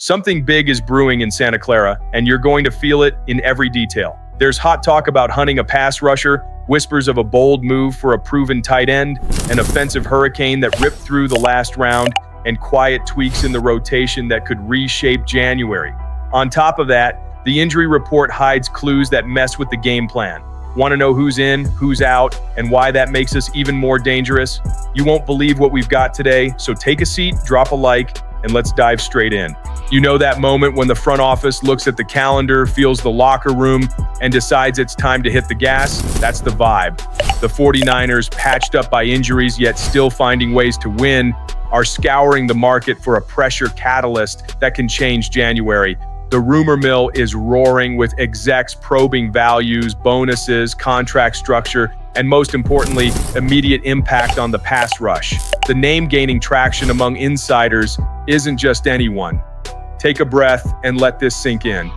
Something big is brewing in Santa Clara, and you're going to feel it in every detail. There's hot talk about hunting a pass rusher, whispers of a bold move for a proven tight end, an offensive hurricane that ripped through the last round, and quiet tweaks in the rotation that could reshape January. On top of that, the injury report hides clues that mess with the game plan. Want to know who's in, who's out, and why that makes us even more dangerous? You won't believe what we've got today, so take a seat, drop a like, and let's dive straight in. You know that moment when the front office looks at the calendar, feels the locker room, and decides it's time to hit the gas? That's the vibe. The 49ers, patched up by injuries yet still finding ways to win, are scouring the market for a pressure catalyst that can change January. The rumor mill is roaring with execs probing values, bonuses, contract structure, and most importantly, immediate impact on the pass rush. The name gaining traction among insiders isn't just anyone. Take a breath and let this sink in.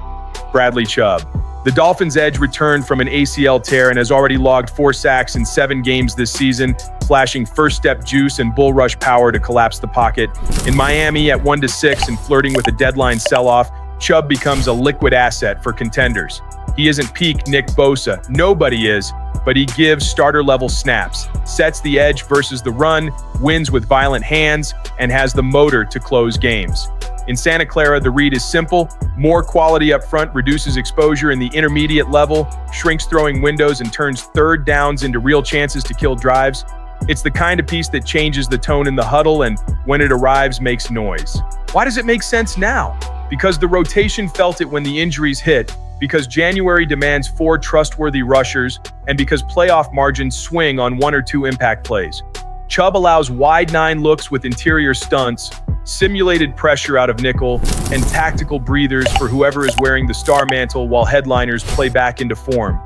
Bradley Chubb. The Dolphins' edge returned from an ACL tear and has already logged 4 sacks in 7 games this season, flashing first-step juice and bull rush power to collapse the pocket. In Miami at 1-6 and flirting with a deadline sell-off, Chubb becomes a liquid asset for contenders. He isn't peak Nick Bosa, nobody is, but he gives starter-level snaps, sets the edge versus the run, wins with violent hands, and has the motor to close games. In Santa Clara, the read is simple. More quality up front reduces exposure in the intermediate level, shrinks throwing windows, and turns third downs into real chances to kill drives. It's the kind of piece that changes the tone in the huddle and, when it arrives, makes noise. Why does it make sense now? Because the rotation felt it when the injuries hit, because January demands 4 trustworthy rushers, and because playoff margins swing on 1 or 2 impact plays. Chubb allows wide 9 looks with interior stunts, simulated pressure out of nickel, and tactical breathers for whoever is wearing the star mantle while headliners play back into form.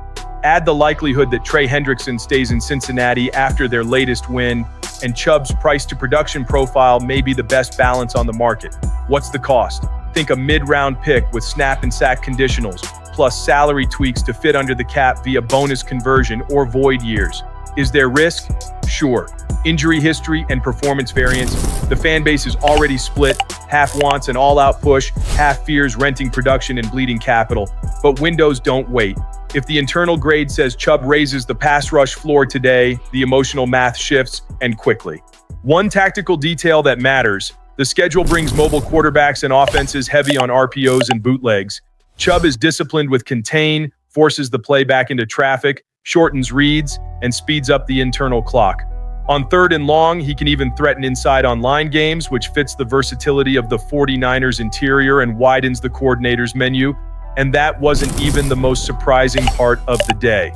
Add the likelihood that Trey Hendrickson stays in Cincinnati after their latest win, and Chubb's price-to-production profile may be the best balance on the market. What's the cost? Think a mid-round pick with snap and sack conditionals, plus salary tweaks to fit under the cap via bonus conversion or void years. Is there risk? Sure. Injury history and performance variance. The fan base is already split. Half wants an all-out push, half fears renting production and bleeding capital. But windows don't wait. If the internal grade says Chubb raises the pass rush floor today, the emotional math shifts, and quickly. One tactical detail that matters: the schedule brings mobile quarterbacks and offenses heavy on RPOs and bootlegs. Chubb is disciplined with contain, forces the play back into traffic, shortens reads, and speeds up the internal clock. On 3rd and long, he can even threaten inside on line games, which fits the versatility of the 49ers interior and widens the coordinator's menu. And that wasn't even the most surprising part of the day.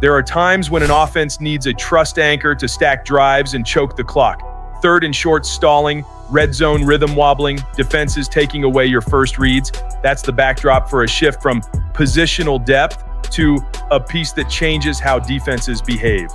There are times when an offense needs a trust anchor to stack drives and choke the clock. 3rd and short stalling, red zone rhythm wobbling, defenses taking away your first reads. That's the backdrop for a shift from positional depth to a piece that changes how defenses behave.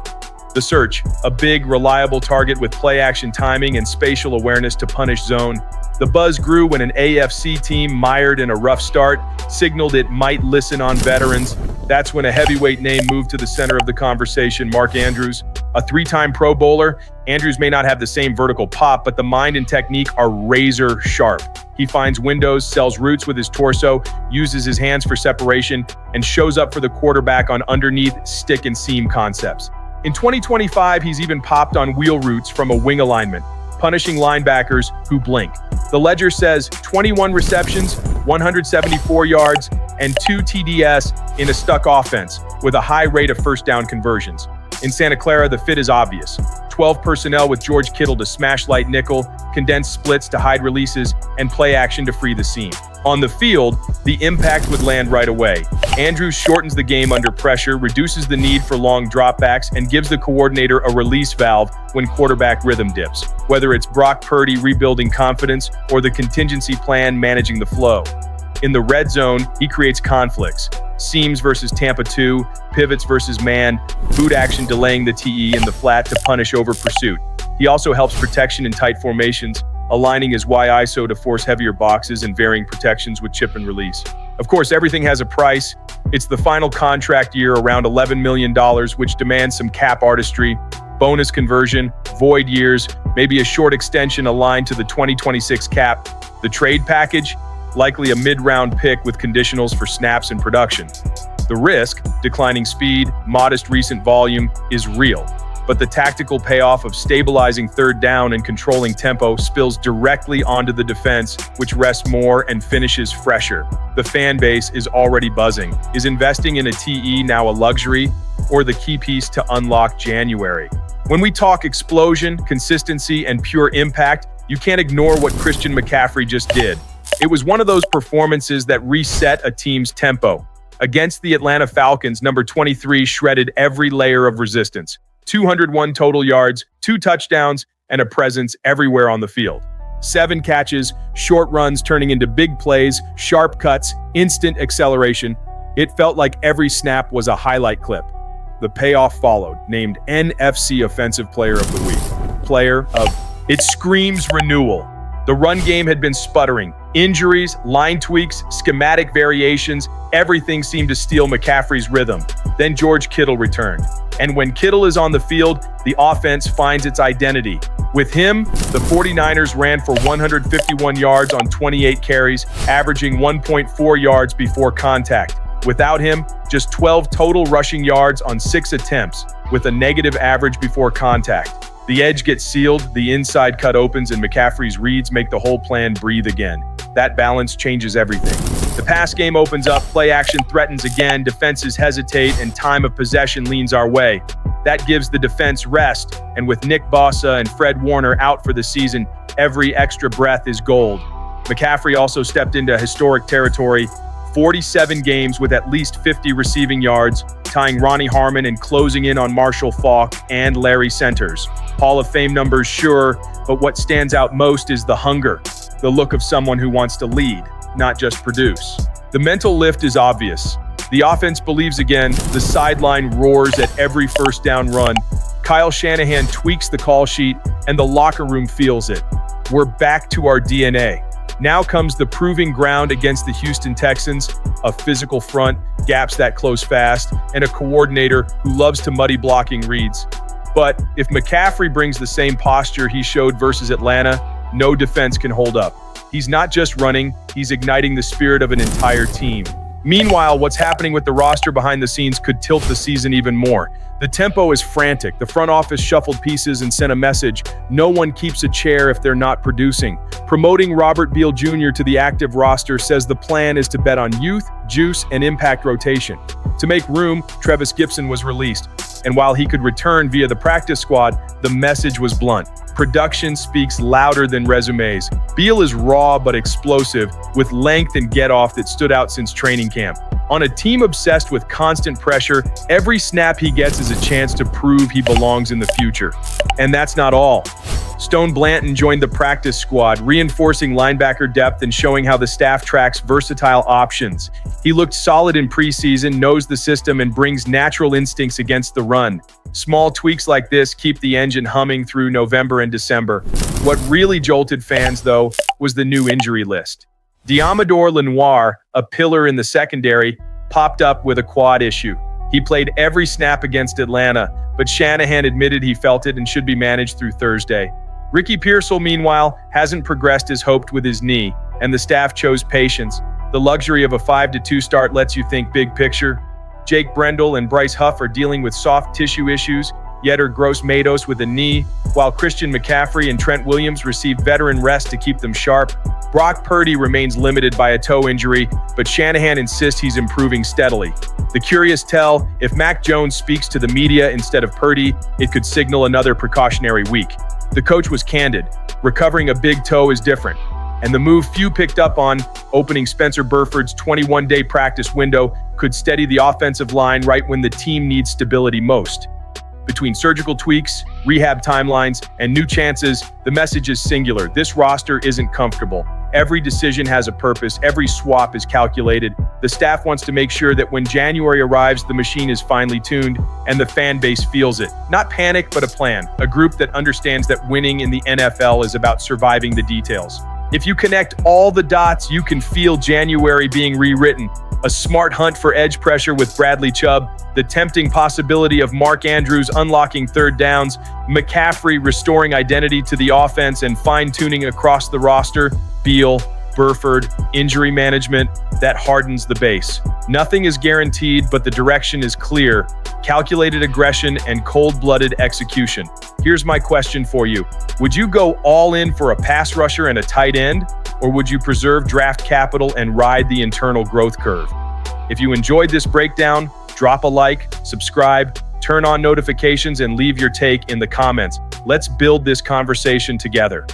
The search, a big, reliable target with play-action timing and spatial awareness to punish zone. The buzz grew when an AFC team mired in a rough start signaled it might listen on veterans. That's when a heavyweight name moved to the center of the conversation: Mark Andrews. A 3-time Pro Bowler, Andrews may not have the same vertical pop, but the mind and technique are razor sharp. He finds windows, sells routes with his torso, uses his hands for separation, and shows up for the quarterback on underneath stick and seam concepts. In 2025, he's even popped on wheel routes from a wing alignment, punishing linebackers who blink. The ledger says 21 receptions, 174 yards, and 2 TDS in a stuck offense, with a high rate of first down conversions. In Santa Clara, the fit is obvious. 12 personnel with George Kittle to smash light nickel, condensed splits to hide releases, and play action to free the seam. On the field, the impact would land right away. Andrews shortens the game under pressure, reduces the need for long dropbacks, and gives the coordinator a release valve when quarterback rhythm dips, whether it's Brock Purdy rebuilding confidence or the contingency plan managing the flow. In the red zone, he creates conflicts. Seams versus Tampa 2, pivots versus man, boot action delaying the TE in the flat to punish over pursuit. He also helps protection in tight formations, aligning his Y-ISO to force heavier boxes and varying protections with chip and release. Of course, everything has a price. It's the final contract year, around $11 million, which demands some cap artistry, bonus conversion, void years, maybe a short extension aligned to the 2026 cap. The trade package? likely a mid-round pick with conditionals for snaps and production. The risk, declining speed, modest recent volume, is real. But the tactical payoff of stabilizing third down and controlling tempo spills directly onto the defense, which rests more and finishes fresher. The fan base is already buzzing. Is investing in a TE now a luxury, or the key piece to unlock January? When we talk explosion, consistency, and pure impact, you can't ignore what Christian McCaffrey just did. It was one of those performances that reset a team's tempo. Against the Atlanta Falcons, number 23 shredded every layer of resistance. 201 total yards, 2 touchdowns, and a presence everywhere on the field. 7 catches, short runs turning into big plays, sharp cuts, instant acceleration. It felt like every snap was a highlight clip. The payoff followed, named NFC Offensive Player of the Week. It screams renewal. The run game had been sputtering. Injuries, line tweaks, schematic variations, everything seemed to steal McCaffrey's rhythm. Then George Kittle returned. And when Kittle is on the field, the offense finds its identity. With him, the 49ers ran for 151 yards on 28 carries, averaging 1.4 yards before contact. Without him, just 12 total rushing yards on 6 attempts, with a negative average before contact. The edge gets sealed, the inside cut opens, and McCaffrey's reads make the whole plan breathe again. That balance changes everything. The pass game opens up, play action threatens again, defenses hesitate, and time of possession leans our way. That gives the defense rest, and with Nick Bosa and Fred Warner out for the season, every extra breath is gold. McCaffrey also stepped into historic territory, 47 games with at least 50 receiving yards, tying Ronnie Harmon and closing in on Marshall Faulk and Larry Centers. Hall of Fame numbers, sure, but what stands out most is the hunger, the look of someone who wants to lead, not just produce. The mental lift is obvious. The offense believes again, the sideline roars at every first down run. Kyle Shanahan tweaks the call sheet, and the locker room feels it. We're back to our DNA. Now comes the proving ground against the Houston Texans, a physical front, gaps that close fast, and a coordinator who loves to muddy blocking reads. But if McCaffrey brings the same posture he showed versus Atlanta, no defense can hold up. He's not just running, he's igniting the spirit of an entire team. Meanwhile, what's happening with the roster behind the scenes could tilt the season even more. The tempo is frantic. The front office shuffled pieces and sent a message. No one keeps a chair if they're not producing. Promoting Robert Beal Jr. to the active roster says the plan is to bet on youth, juice, and impact rotation. To make room, Trevis Gibson was released. And while he could return via the practice squad, the message was blunt. Production speaks louder than resumes. Beal is raw but explosive, with length and get-off that stood out since training camp. On a team obsessed with constant pressure, every snap he gets is a chance to prove he belongs in the future. And that's not all. Stone Blanton joined the practice squad, reinforcing linebacker depth and showing how the staff tracks versatile options. He looked solid in preseason, knows the system, and brings natural instincts against the run. Small tweaks like this keep the engine humming through November and December. What really jolted fans, though, was the new injury list. Diamador Lenoir, a pillar in the secondary, popped up with a quad issue. He played every snap against Atlanta, but Shanahan admitted he felt it and should be managed through Thursday. Ricky Pearsall, meanwhile, hasn't progressed as hoped with his knee, and the staff chose patience. The luxury of a 5-2 start lets you think big picture. Jake Brendel and Bryce Huff are dealing with soft tissue issues, Yetur Gross-Matos with a knee, while Christian McCaffrey and Trent Williams receive veteran rest to keep them sharp. Brock Purdy remains limited by a toe injury, but Shanahan insists he's improving steadily. The curious tell, if Mac Jones speaks to the media instead of Purdy, it could signal another precautionary week. The coach was candid. Recovering a big toe is different. And the move few picked up on, opening Spencer Burford's 21-day practice window, could steady the offensive line right when the team needs stability most. Between surgical tweaks, rehab timelines, and new chances, the message is singular. This roster isn't comfortable. Every decision has a purpose. Every swap is calculated. The staff wants to make sure that when January arrives, the machine is finely tuned and the fan base feels it. Not panic, but a plan. A group that understands that winning in the NFL is about surviving the details. If you connect all the dots, you can feel January being rewritten. A smart hunt for edge pressure with Bradley Chubb, the tempting possibility of Mark Andrews unlocking third downs, McCaffrey restoring identity to the offense and fine-tuning across the roster, Beal, Burford, injury management, that hardens the base. Nothing is guaranteed, but the direction is clear. Calculated aggression and cold-blooded execution. Here's my question for you. Would you go all in for a pass rusher and a tight end, or would you preserve draft capital and ride the internal growth curve? If you enjoyed this breakdown, drop a like, subscribe, turn on notifications, and leave your take in the comments. Let's build this conversation together.